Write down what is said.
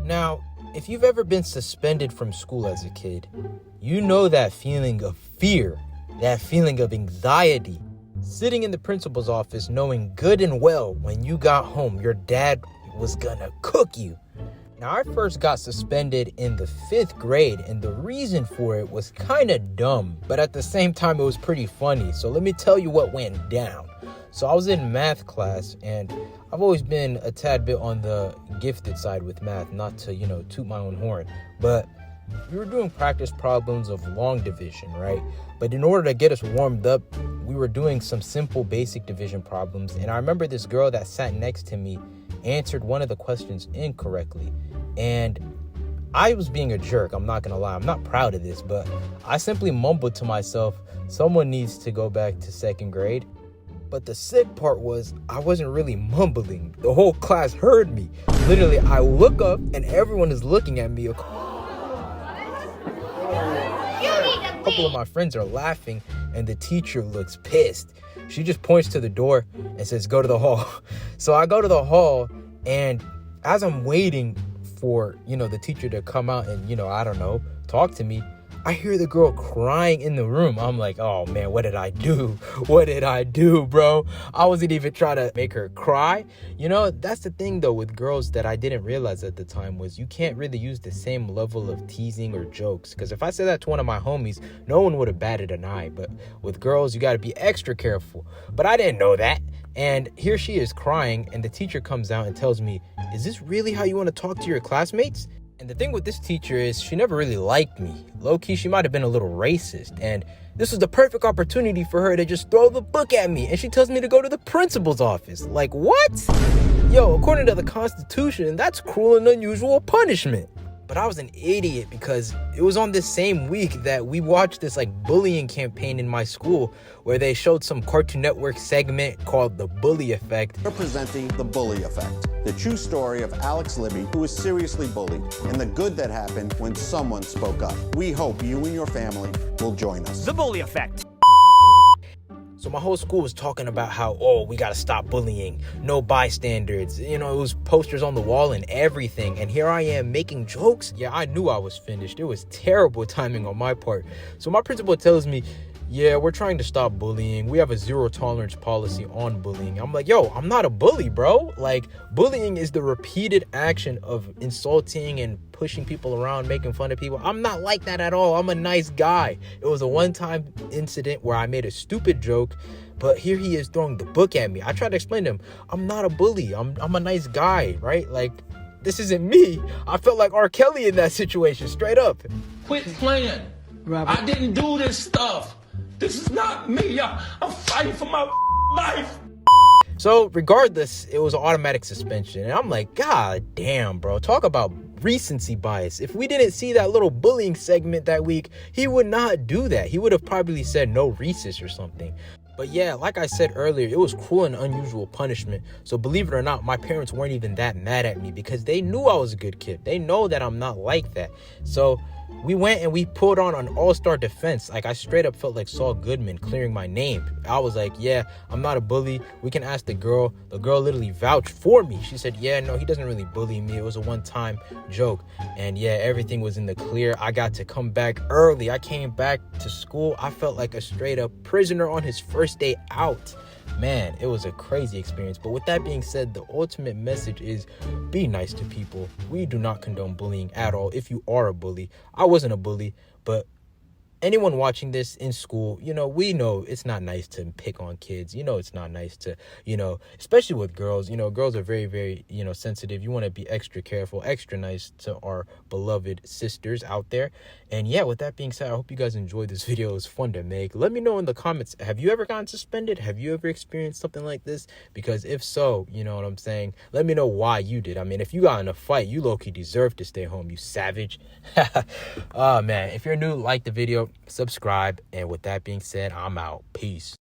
Now, if you've ever been suspended from school as a kid, you know that feeling of fear, that feeling of anxiety, sitting in the principal's office knowing good and well when you got home, your dad was gonna cook you. Now, I first got suspended in the 5th grade, and the reason for it was kind of dumb, but at the same time, it was pretty funny. So let me tell you what went down. So I was in math class, and I've always been a tad bit on the gifted side with math, not to, toot my own horn, but we were doing practice problems of long division, right? But in order to get us warmed up, we were doing some simple basic division problems, and I remember this girl that sat next to me answered one of the questions incorrectly, and I was being a jerk. I'm not gonna lie, I'm not proud of this, but I simply mumbled to myself, someone needs to go back to 2nd grade. But the sick part was I wasn't really mumbling. The whole class heard me. Literally, I look up and everyone is looking at me. A couple of my friends are laughing and the teacher looks pissed. She just points to the door and says, go to the hall. So I go to the hall, and as I'm waiting for, the teacher to come out and, talk to me, I hear the girl crying in the room. I'm like, oh man, what did I do? What did I do, bro? I wasn't even trying to make her cry. That's the thing though with girls that I didn't realize at the time was you can't really use the same level of teasing or jokes. Because if I said that to one of my homies, no one would have batted an eye. But with girls, you got to be extra careful. But I didn't know that. And here she is crying, and the teacher comes out and tells me, is this really how you want to talk to your classmates? And the thing with this teacher is she never really liked me. Low-key, she might have been a little racist. And this was the perfect opportunity for her to just throw the book at me. And she tells me to go to the principal's office. Like, what? Yo, according to the Constitution, that's cruel and unusual punishment. But I was an idiot because it was on this same week that we watched this bullying campaign in my school where they showed some Cartoon Network segment called The Bully Effect. We're presenting The Bully Effect, the true story of Alex Libby, who was seriously bullied, and the good that happened when someone spoke up. We hope you and your family will join us. The Bully Effect. So my whole school was talking about how, we got to stop bullying, no bystanders. It was posters on the wall and everything. And here I am making jokes. Yeah, I knew I was finished. It was terrible timing on my part. So my principal tells me, yeah, we're trying to stop bullying. We have a 0 tolerance policy on bullying. I'm like, yo, I'm not a bully, bro. Bullying is the repeated action of insulting and pushing people around, making fun of people. I'm not like that at all. I'm a nice guy. It was a one-time incident where I made a stupid joke, but here he is throwing the book at me. I tried to explain to him, I'm not a bully. I'm a nice guy, right? This isn't me. I felt like R. Kelly in that situation, straight up. Quit playing. Robert. I didn't do this stuff. This is not me. I'm fighting for my life. So regardless, it was an automatic suspension. And I'm like, God damn, bro. Talk about recency bias. If we didn't see that little bullying segment that week, he would not do that. He would have probably said no recess or something. But yeah, like I said earlier, it was cruel and unusual punishment. So believe it or not, my parents weren't even that mad at me because they knew I was a good kid. They know that I'm not like that. So we went and we pulled on an all-star defense. I straight up felt like Saul Goodman clearing my name. I was like, yeah, I'm not a bully. We can ask the girl. The girl literally vouched for me. She said, yeah, no, he doesn't really bully me. It was a one-time joke. And yeah, everything was in the clear. I got to come back early. I came back to school. I felt like a straight-up prisoner on his first day out. Man, it was a crazy experience. But with that being said, the ultimate message is be nice to people. We do not condone bullying at all. If you are a bully, I wasn't a bully, but anyone watching this in school, we know it's not nice to pick on kids. It's not nice to, especially with girls. Girls are very, very, sensitive. You want to be extra careful, extra nice to our beloved sisters out there. And yeah, with that being said, I hope you guys enjoyed this video. It was fun to make. Let me know in the comments, have you ever gotten suspended? Have you ever experienced something like this? Because if so, you know what I'm saying? Let me know why you did. I mean, if you got in a fight, you low-key deserve to stay home, you savage. Oh, man. If you're new, like the video, subscribe. And with that being said, I'm out. Peace.